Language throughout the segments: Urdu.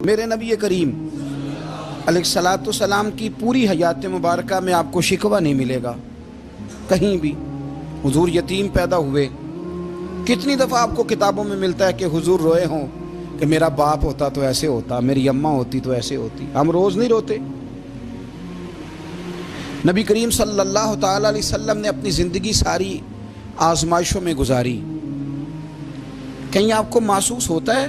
میرے نبی کریم علیہ السلام کی پوری حیات مبارکہ میں آپ کو شکوہ نہیں ملے گا کہیں بھی۔ حضور یتیم پیدا ہوئے، کتنی دفعہ آپ کو کتابوں میں ملتا ہے کہ حضور روئے ہوں کہ میرا باپ ہوتا تو ایسے ہوتا، میری اماں ہوتی تو ایسے ہوتی۔ ہم روز نہیں روتے۔ نبی کریم صلی اللہ تعالیٰ علیہ وسلم نے اپنی زندگی ساری آزمائشوں میں گزاری۔ کہیں آپ کو محسوس ہوتا ہے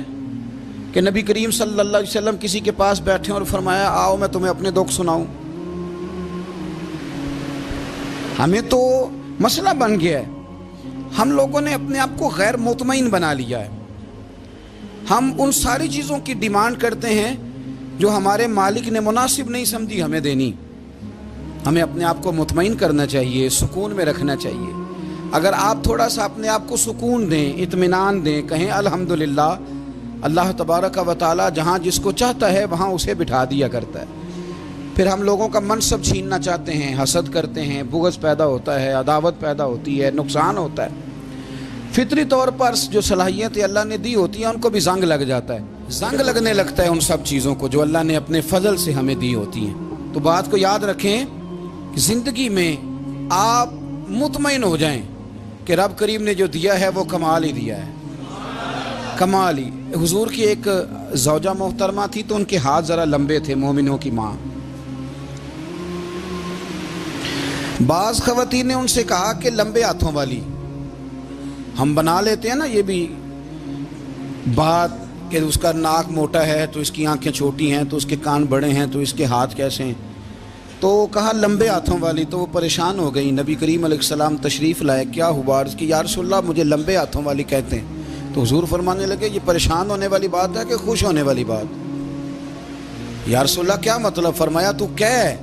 کہ نبی کریم صلی اللہ علیہ وسلم کسی کے پاس بیٹھے اور فرمایا آؤ میں تمہیں اپنے دکھ سناؤں؟ ہمیں تو مسئلہ بن گیا ہے، ہم لوگوں نے اپنے آپ کو غیر مطمئن بنا لیا ہے۔ ہم ان ساری چیزوں کی ڈیمانڈ کرتے ہیں جو ہمارے مالک نے مناسب نہیں سمجھی ہمیں دینی۔ ہمیں اپنے آپ کو مطمئن کرنا چاہیے، سکون میں رکھنا چاہیے۔ اگر آپ تھوڑا سا اپنے آپ کو سکون دیں، اطمینان دیں، کہیں الحمدللہ، اللہ تبارک و تعالی جہاں جس کو چاہتا ہے وہاں اسے بٹھا دیا کرتا ہے۔ پھر ہم لوگوں کا منصب چھیننا چاہتے ہیں، حسد کرتے ہیں، بغض پیدا ہوتا ہے، عداوت پیدا ہوتی ہے، نقصان ہوتا ہے۔ فطری طور پر جو صلاحیتیں اللہ نے دی ہوتی ہیں ان کو بھی زنگ لگ جاتا ہے، زنگ لگنے لگتا ہے ان سب چیزوں کو جو اللہ نے اپنے فضل سے ہمیں دی ہوتی ہیں۔ تو بات کو یاد رکھیں کہ زندگی میں آپ مطمئن ہو جائیں کہ رب کریم نے جو دیا ہے وہ کمال ہی دیا ہے، کمال ہی۔ حضور کی ایک زوجہ محترمہ تھی تو ان کے ہاتھ ذرا لمبے تھے، مومنوں کی ماں۔ بعض خواتین نے ان سے کہا کہ لمبے ہاتھوں والی، ہم بنا لیتے ہیں نا یہ بھی بات کہ اس کا ناک موٹا ہے تو اس کی آنکھیں چھوٹی ہیں، تو اس کے کان بڑے ہیں تو اس کے ہاتھ کیسے ہیں، تو کہا لمبے ہاتھوں والی۔ تو وہ پریشان ہو گئی، نبی کریم علیہ السلام تشریف لائے، کیا ہوا؟ عرض کی یا رسول اللہ مجھے لمبے ہاتھوں والی کہتے ہیں۔ تو حضور فرمانے لگے یہ پریشان ہونے والی بات ہے کہ خوش ہونے والی بات؟ یا رسول اللہ کیا مطلب؟ فرمایا تو کہہ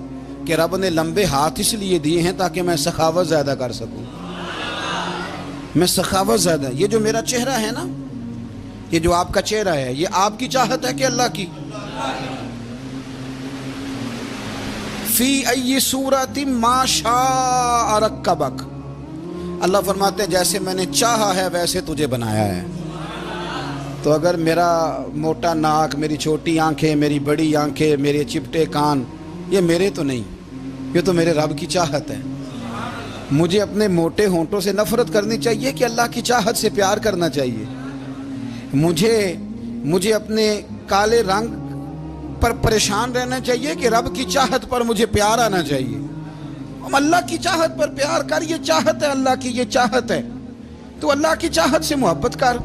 کہ رب نے لمبے ہاتھ اس لیے دیے ہیں تاکہ میں سخاوت زیادہ کر سکوں، میں سخاوت زیادہ۔ یہ جو میرا چہرہ ہے نا، یہ جو آپ کا چہرہ ہے، یہ آپ کی چاہت ہے کہ اللہ کی؟ فی ای صورت ما شاء رکبک، اللہ فرماتے ہیں جیسے میں نے چاہا ہے ویسے تجھے بنایا ہے۔ تو اگر میرا موٹا ناک، میری چھوٹی آنکھیں، میری بڑی آنکھیں، میرے چپٹے کان، یہ میرے تو نہیں، یہ تو میرے رب کی چاہت ہے۔ مجھے اپنے موٹے ہونٹوں سے نفرت کرنی چاہیے کہ اللہ کی چاہت سے پیار کرنا چاہیے؟ مجھے اپنے کالے رنگ پر پریشان رہنا چاہیے کہ رب کی چاہت پر مجھے پیار آنا چاہیے؟ ہم اللہ کی چاہت پر پیار کر، یہ چاہت ہے اللہ کی، یہ چاہت ہے، تو اللہ کی چاہت سے محبت کر۔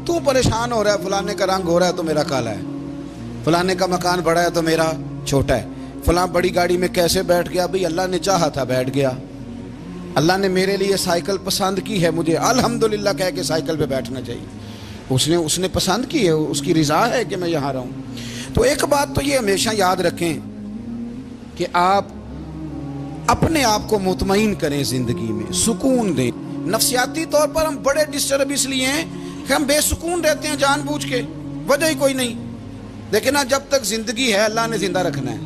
تو پریشان ہو رہا ہے فلانے کا رنگ ہو رہا ہے تو میرا کالا ہے، فلانے کا مکان بڑا ہے تو میرا چھوٹا ہے، فلاں بڑی گاڑی میں کیسے بیٹھ گیا؟ بھئی اللہ نے چاہا تھا بیٹھ گیا، اللہ نے میرے لیے سائیکل پسند کی ہے، مجھے الحمدللہ کہہ کے سائیکل پہ بیٹھنا چاہیے، اس نے پسند کی ہے، اس کی رضا ہے کہ میں یہاں رہوں۔ تو ایک بات تو یہ ہمیشہ یاد رکھیں کہ آپ اپنے آپ کو مطمئن کریں، زندگی میں سکون دیں۔ نفسیاتی طور پر ہم بڑے ڈسٹرب اس لیے ہیں کہ ہم بے سکون رہتے ہیں جان بوجھ کے، وجہ ہی کوئی نہیں۔ لیکن جب تک زندگی ہے اللہ نے زندہ رکھنا ہے،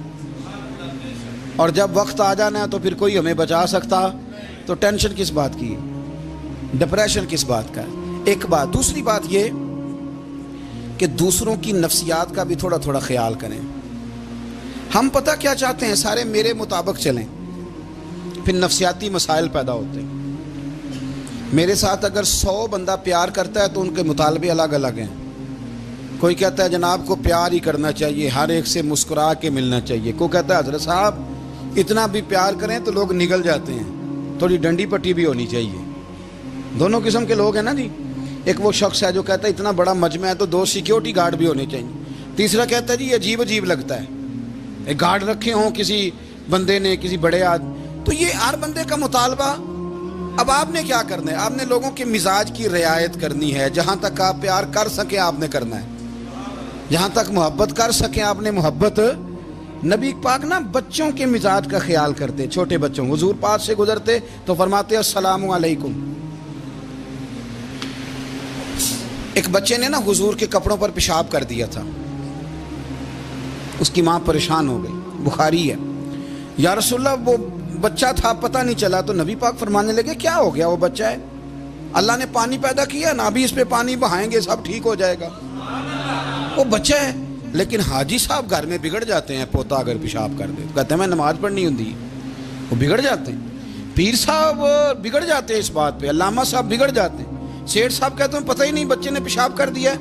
اور جب وقت آ جانا ہے تو پھر کوئی ہمیں بچا سکتا، تو ٹینشن کس بات کی ہے، ڈپریشن کس بات کا ہے؟ ایک بات۔ دوسری بات یہ کہ دوسروں کی نفسیات کا بھی تھوڑا تھوڑا خیال کریں۔ ہم پتہ کیا چاہتے ہیں؟ سارے میرے مطابق چلیں، پھر نفسیاتی مسائل پیدا ہوتے ہیں۔ میرے ساتھ اگر 100 بندہ پیار کرتا ہے تو ان کے مطالبے الگ الگ ہیں۔ کوئی کہتا ہے جناب کو پیار ہی کرنا چاہیے، ہر ایک سے مسکرا کے ملنا چاہیے، کوئی کہتا ہے حضرت صاحب اتنا بھی پیار کریں تو لوگ نگل جاتے ہیں، تھوڑی ڈنڈی پٹی بھی ہونی چاہیے۔ دونوں قسم کے لوگ ہیں نا جی۔ ایک وہ شخص ہے جو کہتا ہے اتنا بڑا مجمع ہے تو 2 سیکیورٹی گارڈ بھی ہونے چاہیے۔ تیسرا کہتا ہے جی عجیب عجیب لگتا ہے، ایک گارڈ رکھے ہوں کسی بندے نے، کسی بڑے آدمی۔ تو یہ ہر بندے کا مطالبہ۔ اب آپ نے کیا کرنا ہے؟ آپ نے لوگوں کے مزاج کی رعایت کرنی ہے۔ جہاں تک آپ پیار کر سکیں آپ نے کرنا ہے، جہاں تک محبت کر سکیں آپ نے محبت۔ نبی پاک نا بچوں کے مزاج کا خیال کرتے، چھوٹے بچوں، حضور پاک سے گزرتے تو فرماتے السلام علیکم۔ ایک بچے نے نا حضور کے کپڑوں پر پیشاب کر دیا تھا، اس کی ماں پریشان ہو گئی، بخاری ہے۔ یا رسول اللہ وہ بچہ تھا پتہ نہیں چلا، تو نبی پاک فرمانے لگے کیا ہو گیا؟ وہ بچہ ہے، اللہ نے پانی پیدا کیا نا، ابھی اس پہ پانی بہائیں گے سب ٹھیک ہو جائے گا، وہ بچہ ہے۔ لیکن حاجی صاحب گھر میں بگڑ جاتے ہیں. پوتا اگر پیشاب کر دے کہتے ہیں میں نماز پڑھنی ہوتی ہے, وہ بگڑ جاتے ہیں. پیر صاحب بگڑ جاتے ہیں اس بات پہ, علامہ صاحب بگڑ جاتے ہیں. سیٹھ صاحب کہتے ہیں پتہ ہی نہیں بچے نے پیشاب کر دیا ہے.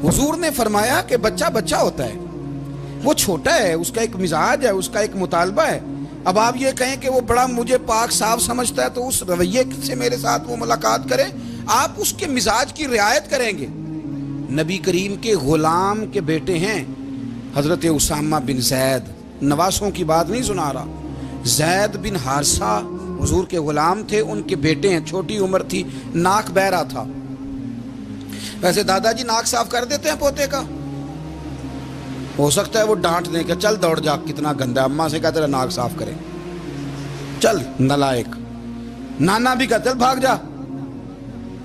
حضور نے فرمایا کہ بچہ بچہ ہوتا ہے, وہ چھوٹا ہے, اس کا ایک مزاج ہے, اس کا ایک مطالبہ ہے. اب آپ یہ کہیں کہ وہ بڑا مجھے پاک صاف سمجھتا ہے تو اس رویے سے میرے ساتھ وہ ملاقات کرے, آپ اس کے مزاج کی رعایت کریں گے. نبی کریم کے غلام کے بیٹے ہیں حضرت اسامہ بن زید, نواسوں کی بات نہیں سنا رہا. زید بن حارثہ حضور کے غلام تھے, ان کے بیٹے ہیں, چھوٹی عمر تھی, ناک بہ رہا تھا. ویسے دادا جی ناک صاف کر دیتے ہیں پوتے کا, ہو سکتا ہے وہ ڈانٹ دیں کہ چل دوڑ جا کتنا گندا, اماں سے کہتے رہے ناک صاف کریں, چل نالائق. نانا بھی کہتے بھاگ جا,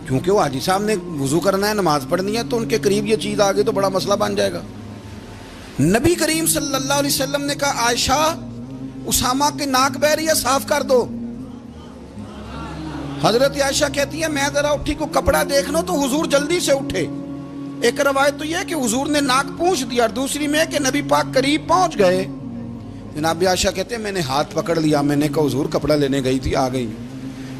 کیونکہ وہ حاجی صاحب نے وضو کرنا ہے, نماز پڑھنی ہے, تو ان کے قریب یہ چیز آ گئی تو بڑا مسئلہ بن جائے گا. نبی کریم صلی اللہ علیہ وسلم نے کہا عائشہ اسامہ کی ناک بہ رہی ہے, صاف کر دو. حضرت عائشہ کہتی ہے میں ذرا اٹھی کو کپڑا دیکھ لوں تو حضور جلدی سے اٹھے. ایک روایت تو یہ کہ حضور نے ناک پونچھ دیا, اور دوسری میں کہ نبی پاک قریب پہنچ گئے. جناب عائشہ کہتے ہیں میں نے ہاتھ پکڑ لیا, میں نے کہا حضور کپڑا لینے گئی تھی, آ گئی.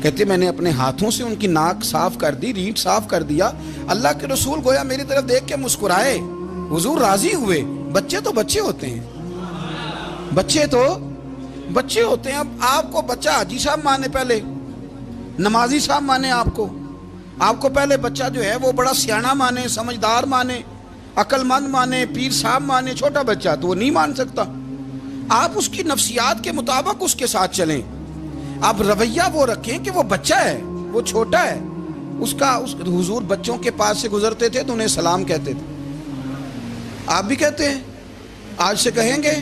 کہتے میں نے اپنے ہاتھوں سے ان کی ناک صاف کر دی, ریٹ صاف کر دیا. اللہ کے رسول گویا میری طرف دیکھ کے مسکرائے, حضور راضی ہوئے. بچے تو بچے ہوتے ہیں, بچے تو بچے ہوتے ہیں. اب آپ کو بچہ حاجی صاحب مانے, پہلے نمازی صاحب مانے, آپ کو پہلے بچہ جو ہے وہ بڑا سیاںا مانے, سمجھدار مانے, عقل مند مانے, پیر صاحب مانے. چھوٹا بچہ تو وہ نہیں مان سکتا. آپ اس کی نفسیات کے مطابق اس کے ساتھ چلیں. آپ رویہ وہ رکھیں کہ وہ بچہ ہے, وہ چھوٹا ہے. حضور بچوں کے پاس سے گزرتے تھے تو انہیں سلام کہتے تھے. آپ بھی کہتے ہیں, آج سے کہیں گے.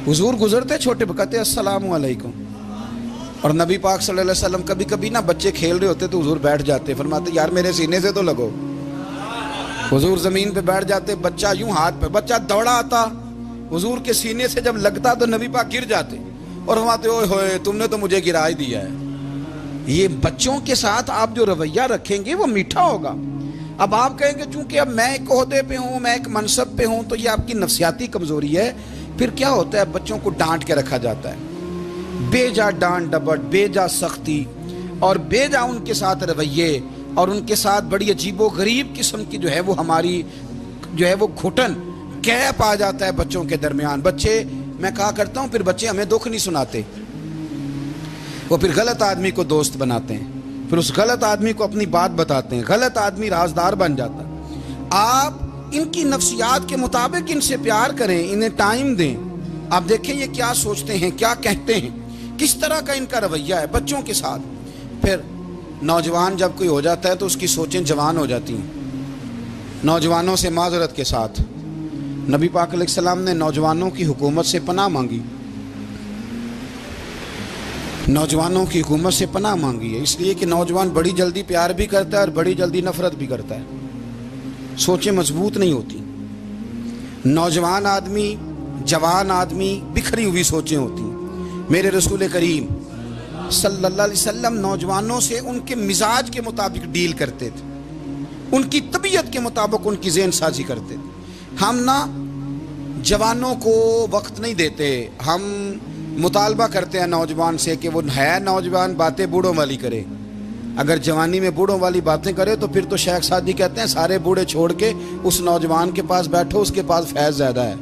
حضور گزرتے چھوٹے کہتے السلام علیکم. اور نبی پاک صلی اللہ علیہ وسلم کبھی کبھی نا بچے کھیل رہے ہوتے تو حضور بیٹھ جاتے, فرماتے یار میرے سینے سے تو لگو. حضور زمین پہ بیٹھ جاتے, بچہ یوں ہاتھ پہ, بچہ دوڑا آتا, حضور کے سینے سے جب لگتا تو نبی پاک گر جاتے اور فرماتے اوئے ہوئے تم نے تو مجھے گرا ہی دیا ہے. یہ بچوں کے ساتھ آپ جو رویہ رکھیں گے وہ میٹھا ہوگا. اب آپ کہیں گے چونکہ اب میں ایک عہدے پہ ہوں, میں ایک منصب پہ ہوں, تو یہ آپ کی نفسیاتی کمزوری ہے. پھر کیا ہوتا ہے, بچوں کو ڈانٹ کے رکھا جاتا ہے, بے جا ڈانٹ ڈپٹ, بے جا سختی, اور بے جا ان کے ساتھ رویے, اور ان کے ساتھ بڑی عجیب و غریب قسم کی جو ہے وہ ہماری جو ہے وہ گھٹن گیپ آ جاتا ہے بچوں کے درمیان. بچے, میں کہا کرتا ہوں, پھر بچے ہمیں دکھ نہیں سناتے, وہ پھر غلط آدمی کو دوست بناتے ہیں, پھر اس غلط آدمی کو اپنی بات بتاتے ہیں, غلط آدمی رازدار بن جاتا ہے. آپ ان کی نفسیات کے مطابق ان سے پیار کریں, انہیں ٹائم دیں. آپ دیکھیں یہ کیا سوچتے ہیں, کیا کہتے ہیں, کس طرح کا ان کا رویہ ہے بچوں کے ساتھ. پھر نوجوان جب کوئی ہو جاتا ہے تو اس کی سوچیں جوان ہو جاتی ہیں. نوجوانوں سے معذرت کے ساتھ نبی پاک علیہ السلام نے نوجوانوں کی حکومت سے پناہ مانگی, نوجوانوں کی حکومت سے پناہ مانگی ہے, اس لیے کہ نوجوان بڑی جلدی پیار بھی کرتا ہے اور بڑی جلدی نفرت بھی کرتا ہے. سوچیں مضبوط نہیں ہوتی. نوجوان آدمی, جوان آدمی, بکھری ہوئی سوچیں ہوتی ہیں. میرے رسول کریم صلی اللہ علیہ وسلم نوجوانوں سے ان کے مزاج کے مطابق ڈیل کرتے تھے, ان کی طبیعت کے مطابق ان کی ذہن سازی کرتے تھے. ہم نا جوانوں کو وقت نہیں دیتے, ہم مطالبہ کرتے ہیں نوجوان سے کہ وہ ہے نوجوان, باتیں بوڑھوں والی کرے. اگر جوانی میں بوڑھوں والی باتیں کرے تو پھر تو شیخ سعدی کہتے ہیں سارے بوڑھے چھوڑ کے اس نوجوان کے پاس بیٹھو, اس کے پاس فیض زیادہ ہے.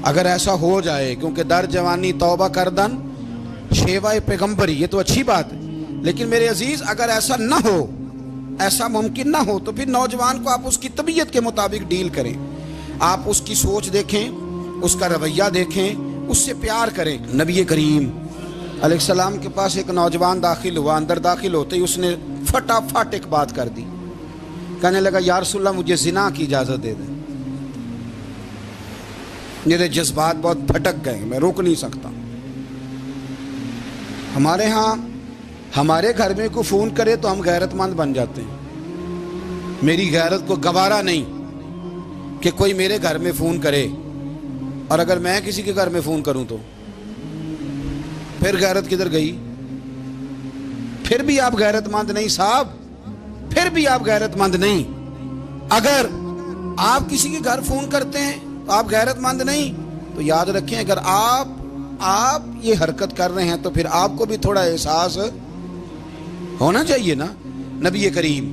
اگر ایسا ہو جائے, کیونکہ در جوانی توبہ کردن شیوائے پیغمبری, یہ تو اچھی بات ہے, لیکن میرے عزیز اگر ایسا نہ ہو, ایسا ممکن نہ ہو, تو پھر نوجوان کو آپ اس کی طبیعت کے مطابق ڈیل کریں. آپ اس کی سوچ دیکھیں, اس کا رویہ دیکھیں, اس سے پیار کریں. نبی کریم علیہ السلام کے پاس ایک نوجوان داخل ہوا, اندر داخل ہوتے ہی اس نے فٹافٹ ایک بات کر دی, کہنے لگا یا رسول اللہ مجھے زنا کی اجازت دے دیں. میرے جذبات بہت بھٹک گئے, میں روک نہیں سکتا. ہمارے ہاں ہمارے گھر میں کوئی فون کرے تو ہم غیرت مند بن جاتے ہیں. میری غیرت کو گوارا نہیں کہ کوئی میرے گھر میں فون کرے, اور اگر میں کسی کے گھر میں فون کروں تو پھر غیرت کدھر گئی؟ پھر بھی آپ غیرت مند نہیں صاحب, پھر بھی آپ غیرت مند نہیں. اگر آپ کسی کے گھر فون کرتے ہیں تو آپ غیرت مند نہیں؟ تو یاد رکھیں اگر آپ یہ حرکت کر رہے ہیں تو پھر آپ کو بھی تھوڑا احساس ہونا چاہیے نا۔ نبی کریم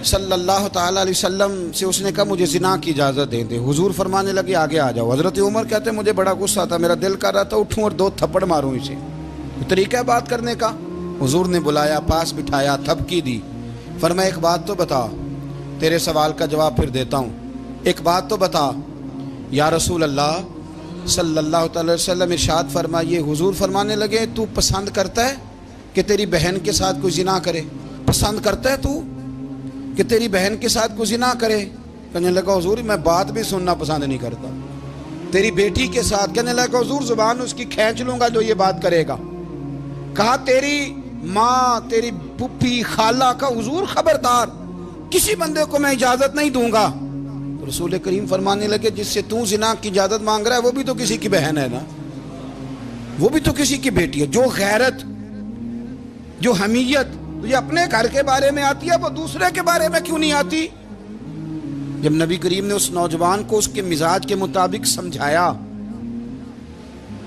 صلی اللہ تعالیٰ علیہ وسلم سے اس نے کہا مجھے زنا کی اجازت دے دے۔ حضور فرمانے لگے آگے آ جاؤ۔ حضرت عمر کہتے ہیں مجھے بڑا غصہ تھا، میرا دل کر رہا تھا اٹھوں اور 2 تھپڑ ماروں اسے۔ طریقہ ہے بات کرنے کا۔ حضور نے بلایا، پاس بٹھایا، تھپکی دی، فرمایا ایک بات تو بتا، تیرے سوال کا جواب پھر دیتا ہوں، ایک بات تو بتا یا رسول اللہ صلی اللہ تعالی وسلم۔ ارشاد فرمائیے، حضور فرمانے لگے تو پسند کرتا ہے کہ تیری بہن کے ساتھ کوئی زنا کرے؟ پسند کرتا ہے تو کہ تیری بہن کے ساتھ کوئی زنا کرے؟ کہنے لگا حضور میں بات بھی سننا پسند نہیں کرتا۔ تیری بیٹی کے ساتھ؟ کہنے لگا حضور زبان اس کی کھینچ لوں گا جو یہ بات کرے گا۔ کہا تیری ماں، تیری پھوپھی، خالہ کا؟ حضور خبردار کسی بندے کو میں اجازت نہیں دوں گا۔ تو رسول کریم فرمانے لگے جس سے تو زنا کی اجازت مانگ رہا ہے وہ بھی تو کسی کی بہن ہے نا، وہ بھی تو کسی کی بیٹی ہے۔ جو غیرت، جو حمیت تجھے اپنے گھر کے بارے میں آتی ہے وہ دوسرے کے بارے میں کیوں نہیں آتی؟ جب نبی کریم نے اس نوجوان کو اس کے مزاج کے مطابق سمجھایا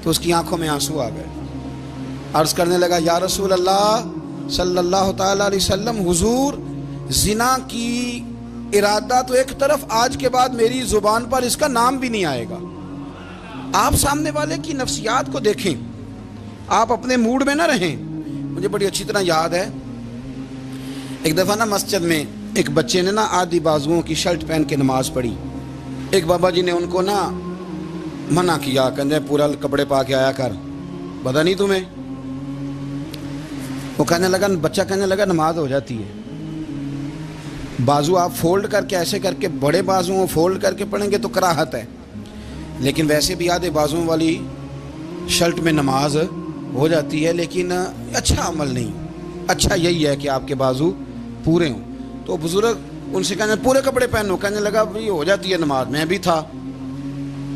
تو اس کی آنکھوں میں آنسو آ گئے۔ عرض کرنے لگا یا رسول اللہ صلی اللہ تعالیٰ علیہ وسلم، حضور زنا کی ارادہ تو ایک طرف، آج کے بعد میری زبان پر اس کا نام بھی نہیں آئے گا۔ آپ سامنے والے کی نفسیات کو دیکھیں، آپ اپنے موڈ میں نہ رہیں۔ مجھے بڑی اچھی طرح یاد ہے ایک دفعہ نا مسجد میں ایک بچے نے نا آدھی بازوؤں کی شرٹ پہن کے نماز پڑھی۔ ایک بابا جی نے ان کو نا منع کیا، کہنے پورا کپڑے پا کے آیا کر، پتہ نہیں تمہیں؟ وہ کہنے لگا، بچہ کہنے لگا نماز ہو جاتی ہے، بازو آپ فولڈ کر کے ایسے کر کے، بڑے بازوؤں فولڈ کر کے پڑھیں گے تو کراہت ہے، لیکن ویسے بھی آدھے بازوؤں والی شرٹ میں نماز ہو جاتی ہے، لیکن اچھا عمل نہیں، اچھا یہی ہے کہ آپ کے بازو پورے ہوں۔ تو بزرگ ان سے کہنے پورے کپڑے پہنو، کہنے لگا بھئی ہو جاتی ہے نماز، میں بھی تھا۔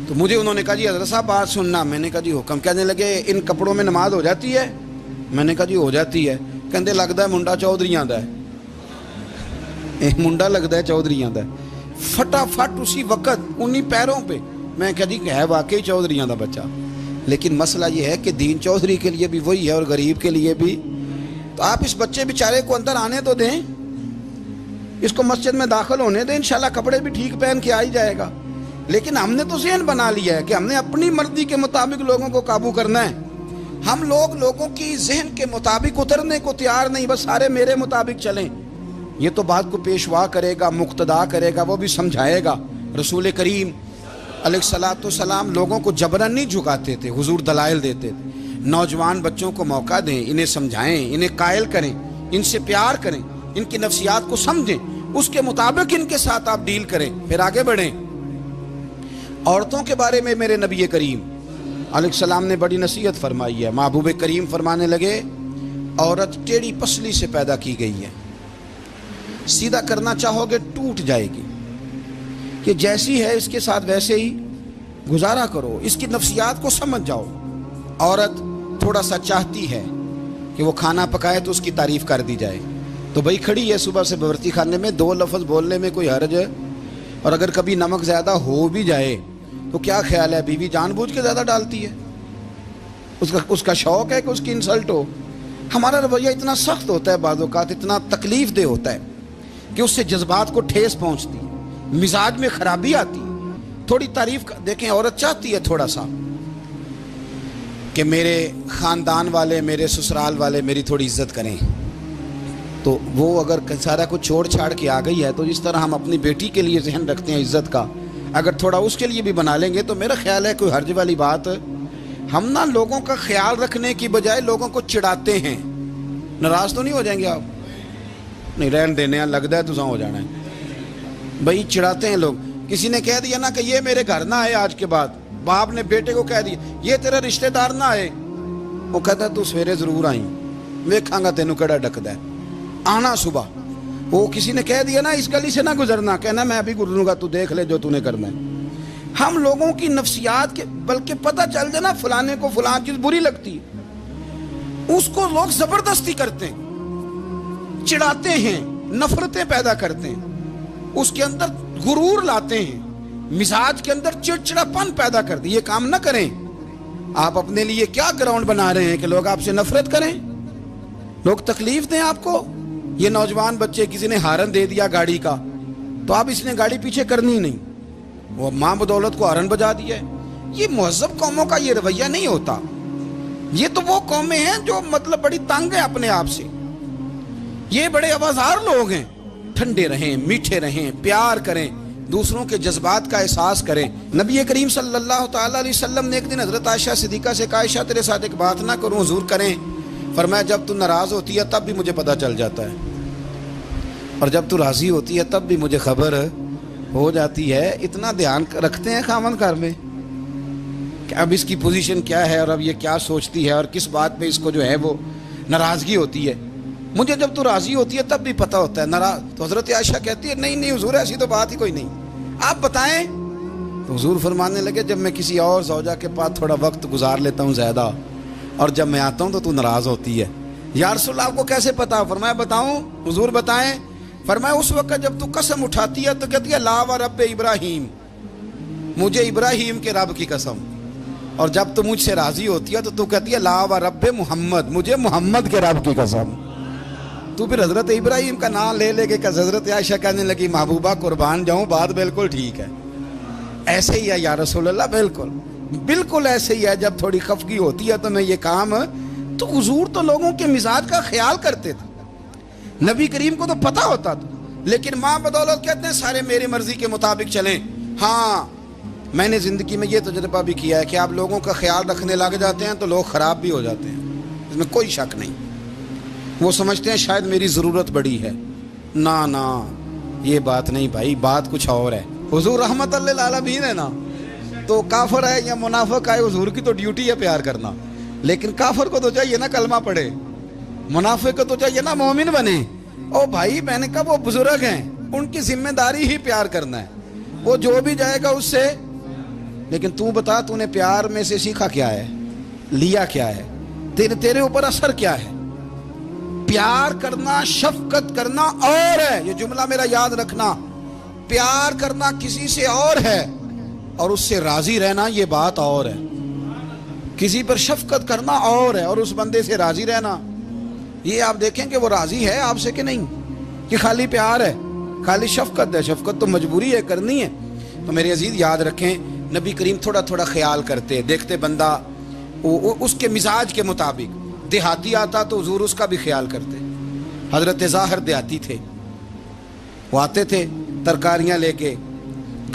تو مجھے انہوں نے کہا جی حضرت صاحب بات سننا، میں نے کہا جی حکم۔ کہنے لگے ان کپڑوں میں نماز ہو جاتی ہے؟ میں نے کہا جی ہو جاتی ہے۔ کہندے لگتا ہے منڈا چودھریاں دا ہے، منڈا لگتا ہے چودھریاں دا ہے۔ فٹافٹ اسی وقت انہی پیروں پہ میں کہا جی کہ ہے واقعی چودھریاں دا بچہ، لیکن مسئلہ یہ ہے کہ دین چودھری کے لیے بھی وہی ہے اور غریب کے لیے بھی۔ تو آپ اس بچے بیچارے کو اندر آنے تو دیں، اس کو مسجد میں داخل ہونے دیں، انشاءاللہ کپڑے بھی ٹھیک پہن کے آ ہی جائے گا۔ لیکن ہم نے تو ذہن بنا لیا ہے کہ ہم نے اپنی مرضی کے مطابق لوگوں کو قابو کرنا ہے۔ ہم لوگوں کی ذہن کے مطابق اترنے کو تیار نہیں، بس سارے میرے مطابق چلیں۔ یہ تو بات کو پیشوا کرے گا، مقتدا کرے گا، وہ بھی سمجھائے گا۔ رسول کریم علیہ الصلوۃ والسلام لوگوں کو جبرن نہیں جھکاتے تھے، حضور دلائل دیتے تھے۔ نوجوان بچوں کو موقع دیں، انہیں سمجھائیں، انہیں قائل کریں، ان سے پیار کریں، ان کی نفسیات کو سمجھیں، اس کے مطابق ان کے ساتھ آپ ڈیل کریں، پھر آگے بڑھیں۔ عورتوں کے بارے میں میرے نبی کریم علیہ السلام نے بڑی نصیحت فرمائی ہے۔ محبوب کریم فرمانے لگے عورت ٹیڑھی پسلی سے پیدا کی گئی ہے، سیدھا کرنا چاہو گے ٹوٹ جائے گی، کہ جیسی ہے اس کے ساتھ ویسے ہی گزارا کرو، اس کی نفسیات کو سمجھ جاؤ۔ عورت تھوڑا سا چاہتی ہے کہ وہ کھانا پکائے تو اس کی تعریف کر دی جائے، تو بھائی کھڑی ہے صبح سے باورچی خانے میں، 2 لفظ بولنے میں کوئی حرج ہے؟ اور اگر کبھی نمک زیادہ ہو بھی جائے تو کیا خیال ہے، بیوی جان بوجھ کے زیادہ ڈالتی ہے؟ اس کا شوق ہے کہ اس کی انسلٹ ہو؟ ہمارا رویہ اتنا سخت ہوتا ہے، بعض اوقات اتنا تکلیف دہ ہوتا ہے کہ اس سے جذبات کو ٹھیس پہنچتی ہے، مزاج میں خرابی آتی ہے۔ تھوڑی تعریف دیکھیں، عورت چاہتی ہے تھوڑا سا کہ میرے خاندان والے، میرے سسرال والے میری تھوڑی عزت کریں، تو وہ اگر سارا کچھ چھوڑ چھاڑ کے آ گئی ہے تو جس طرح ہم اپنی بیٹی کے لیے ذہن رکھتے ہیں عزت کا، اگر تھوڑا اس کے لیے بھی بنا لیں گے تو میرا خیال ہے کوئی حرج والی بات۔ ہم نا لوگوں کا خیال رکھنے کی بجائے لوگوں کو چڑھاتے ہیں۔ ناراض تو نہیں ہو جائیں گے آپ؟ نہیں، رہن دینے لگتا ہے تو ہو جانا ہے بھائی، چڑھاتے ہیں لوگ۔ کسی نے کہہ دیا نا کہ یہ میرے گھر نہ آئے آج کے بعد، باپ نے بیٹے کو کہہ دیا یہ تیرا رشتہ دار نہ آئے، وہ کہتا ہے تو سویرے ضرور آئی، ویکھاں گا تینوں کیڑا ڈکدا ہے، آنا صبح۔ وہ کسی نے کہہ دیا نا اس گلی سے نہ گزرنا، کہنا میں ابھی گزروں گا، تو دیکھ لے جو تو نے کرنا ہے۔ ہم لوگوں کی نفسیات کے بلکہ پتہ چل جائے نا فلانے کو فلان چیز بری لگتی ہے، اس کو لوگ زبردستی کرتے ہیں، چڑھاتے ہیں، نفرتیں پیدا کرتے ہیں، اس کے اندر غرور لاتے ہیں، مزاج کے اندر چڑچڑاپن پیدا کر دی. یہ کام نہ کریں. آپ اپنے لیے کیا گراؤنڈ بنا رہے ہیں کہ لوگ آپ سے نفرت کریں، لوگ تکلیف دیں آپ کو. یہ نوجوان بچے کسی نے ہارن دے دیا گاڑی کا تو آپ اس نے گاڑی پیچھے کرنی نہیں، وہ ماں بدولت کو ہارن بجا دیا ہے. یہ مہذب قوموں کا یہ رویہ نہیں ہوتا. یہ تو وہ قومیں ہیں جو مطلب بڑی تنگ ہیں اپنے آپ سے. یہ بڑے آوازار لوگ ہیں. ٹھنڈے رہیں، میٹھے رہیں، پیار کریں، دوسروں کے جذبات کا احساس کریں. نبی کریم صلی اللہ تعالیٰ علیہ وسلم نے ایک دن حضرت عائشہ صدیقہ سے کہا عائشہ تیرے ساتھ ایک بات نہ کروں حضور کریں. فرمایا جب تو ناراض ہوتی ہے تب بھی مجھے پتہ چل جاتا ہے، اور جب تو راضی ہوتی ہے تب بھی مجھے خبر ہو جاتی ہے. اتنا دھیان رکھتے ہیں خاوند گھر میں کہ اب اس کی پوزیشن کیا ہے اور اب یہ کیا سوچتی ہے اور کس بات پہ اس کو جو ہے وہ ناراضگی ہوتی ہے. مجھے جب تو راضی ہوتی ہے تب بھی پتہ ہوتا ہے. ناراض تو حضرت عائشہ کہتی ہے نہیں نہیں حضور ایسی تو بات ہی کوئی نہیں، آپ بتائیں. تو حضور فرمانے لگے جب میں کسی اور زوجہ کے پاس تھوڑا وقت گزار لیتا ہوں زیادہ اور جب میں آتا ہوں تو ناراض ہوتی ہے. یا رسول اللہ آپ کو کیسے پتا؟ فرمایا بتاؤں حضور بتائیں. فرمایا اس وقت جب تو قسم اٹھاتی ہے تو کہتی ہے لا و رب ابراہیم، مجھے ابراہیم کے رب کی قسم. اور جب تو مجھ سے راضی ہوتی ہے تو کہتی ہے لا و رب محمد، مجھے محمد کے رب کی قسم. تو پھر حضرت ابراہیم کا نام لے لے کے حضرت عائشہ کہنے لگی محبوبہ قربان جاؤں بات بالکل ٹھیک ہے. ایسے ہی ہے یا رسول اللہ، بالکل بالکل ایسے ہی ہے. جب تھوڑی خفگی ہوتی ہے تو میں یہ کام، تو حضور تو لوگوں کے مزاج کا خیال کرتے تھے. نبی کریم کو تو پتہ ہوتا تھا، لیکن ماں بدولت کہتے ہیں سارے میری مرضی کے مطابق چلیں. ہاں میں نے زندگی میں یہ تجربہ بھی کیا ہے کہ آپ لوگوں کا خیال رکھنے لگ جاتے ہیں تو لوگ خراب بھی ہو جاتے ہیں، اس میں کوئی شک نہیں. وہ سمجھتے ہیں شاید میری ضرورت بڑی ہے. نہ یہ بات نہیں بھائی، بات کچھ اور ہے. حضور رحمت اللہ علیہ ہے نا، تو کافر ہے یا منافق ہے حضور کی تو ڈیوٹی ہے پیار کرنا. لیکن کافر کو تو چاہیے نا کلمہ پڑھے، منافق کو تو چاہیے نا مومن بنے. او بھائی میں نے کہا وہ بزرگ ہیں، ان کی ذمہ داری ہی پیار کرنا ہے، وہ جو بھی جائے گا اس سے. لیکن تو بتا تو نے پیار میں سے سیکھا کیا ہے، لیا کیا ہے، تیرے اوپر اثر کیا ہے. پیار کرنا، شفقت کرنا اور ہے، یہ جملہ میرا یاد رکھنا. پیار کرنا کسی سے اور ہے اور اس سے راضی رہنا یہ بات اور ہے. کسی پر شفقت کرنا اور ہے اور اس بندے سے راضی رہنا یہ آپ دیکھیں کہ وہ راضی ہے آپ سے کہ نہیں، کہ خالی پیار ہے، خالی شفقت ہے. شفقت تو مجبوری ہے، کرنی ہے. تو میرے عزیز یاد رکھیں نبی کریم تھوڑا تھوڑا خیال کرتے، دیکھتے بندہ اس کے مزاج کے مطابق. دیہاتی آتا تو حضور اس کا بھی خیال کرتے. حضرت ظاہر دیہاتی تھے، وہ آتے تھے ترکاریاں لے کے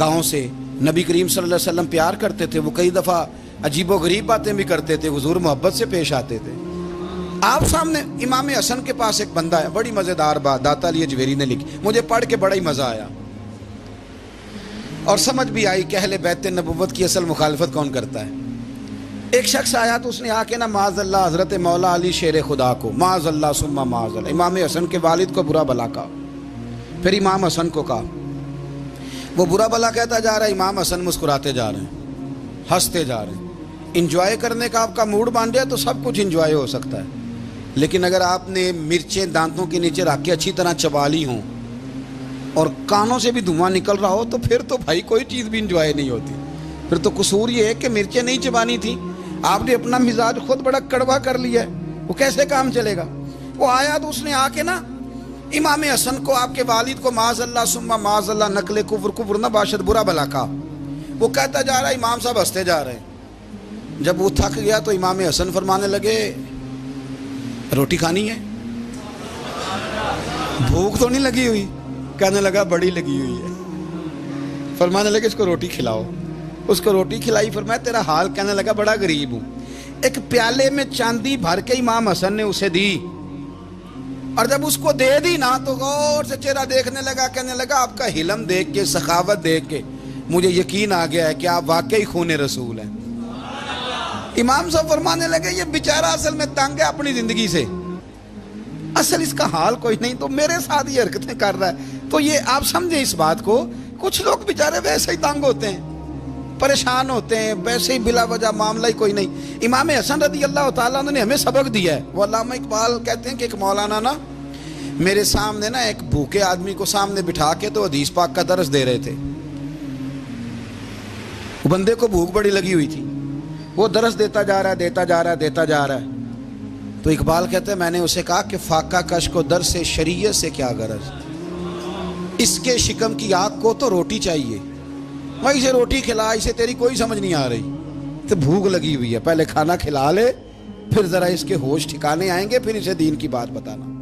گاؤں سے. نبی کریم صلی اللہ علیہ وسلم پیار کرتے تھے. وہ کئی دفعہ عجیب و غریب باتیں بھی کرتے تھے، حضور محبت سے پیش آتے تھے. آپ سامنے امام حسن کے پاس ایک بندہ ہے، بڑی مزیدار بات داتا علی اجویری نے لکھی، مجھے پڑھ کے بڑا ہی مزہ آیا اور سمجھ بھی آئی کہ اہل بیت نبوت کی اصل مخالفت کون کرتا ہے. ایک شخص آیا تو اس نے آ کے نا معاذ اللہ حضرت مولا علی شیر خدا کو، معاذ اللہ ثم معاذ اللہ، امام حسن کے والد کو برا بلا کہا. پھر امام حسن کو کہا، وہ برا بلا کہتا جا رہا ہے، امام حسن مسکراتے جا رہے ہیں، ہنستے جا رہے ہیں. انجوائے کرنے کا آپ کا موڈ بن جائے تو سب کچھ انجوائے ہو سکتا ہے، لیکن اگر آپ نے مرچیں دانتوں کے نیچے رکھ کے اچھی طرح چبا لی ہوں اور کانوں سے بھی دھواں نکل رہا ہو تو پھر تو بھائی کوئی چیز بھی انجوائے نہیں ہوتی. پھر تو قصور یہ ہے کہ مرچیں نہیں چبانی تھی، آپ نے اپنا مزاج خود بڑا کڑوا کر لیا ہے، وہ کیسے کام چلے گا. وہ آیا تو اس نے آ کے نا امام حسن کو، آپ کے والد کو معاذ اللہ ثم معاذ اللہ نقل کفر نہ باشد برا بلا کہا. وہ کہتا جا رہا ہے، امام صاحب ہنستے جا رہے ہیں. جب وہ تھک گیا تو امام حسن فرمانے لگے روٹی کھانی ہے، بھوک تو نہیں لگی ہوئی؟ کہنے لگا بڑی لگی ہوئی ہے. فرمانے لگے اس کو روٹی کھلاؤ. اس کو روٹی کھلائی. فرمایا تیرا حال؟ کہنے لگا بڑا غریب ہوں. ایک پیالے میں چاندی بھر کے امام حسن نے اسے دی اور جب اس کو دے دی نا تو غور سے چہرہ دیکھنے لگا. کہنے لگا آپ کا حلم دیکھ کے، سخاوت دیکھ کے مجھے یقین آ گیا ہے کہ آپ واقعی خون رسول ہیں. امام صاحب فرمانے لگے یہ بیچارہ اصل میں تنگ ہے اپنی زندگی سے، اصل اس کا حال کوئی نہیں تو میرے ساتھ یہ حرکتیں کر رہا ہے. تو یہ آپ سمجھیں اس بات کو، کچھ لوگ بیچارے ویسے ہی تنگ ہوتے ہیں، پریشان ہوتے ہیں، ویسے ہی بلا وجہ معاملہ ہی کوئی نہیں. امام حسن رضی اللہ تعالیٰ عنہ نے ہمیں سبق دیا ہے. وہ علامہ اقبال کہتے ہیں کہ ایک مولانا نا میرے سامنے نا ایک بھوکے آدمی کو سامنے بٹھا کے تو حدیث پاک کا درس دے رہے تھے. وہ بندے کو بھوک بڑی لگی ہوئی تھی, وہ درس دیتا جا رہا ہے. تو اقبال کہتے ہیں میں نے اسے کہا کہ فاقہ کش کو درس سے شریعت سے کیا غرض, اس کے شکم کی آگ کو تو روٹی چاہیے, میں اسے روٹی کھلا, اسے تیری کوئی سمجھ نہیں آ رہی, تو بھوک لگی ہوئی ہے, پہلے کھانا کھلا لے, پھر ذرا اس کے ہوش ٹھکانے آئیں گے, پھر اسے دین کی بات بتانا.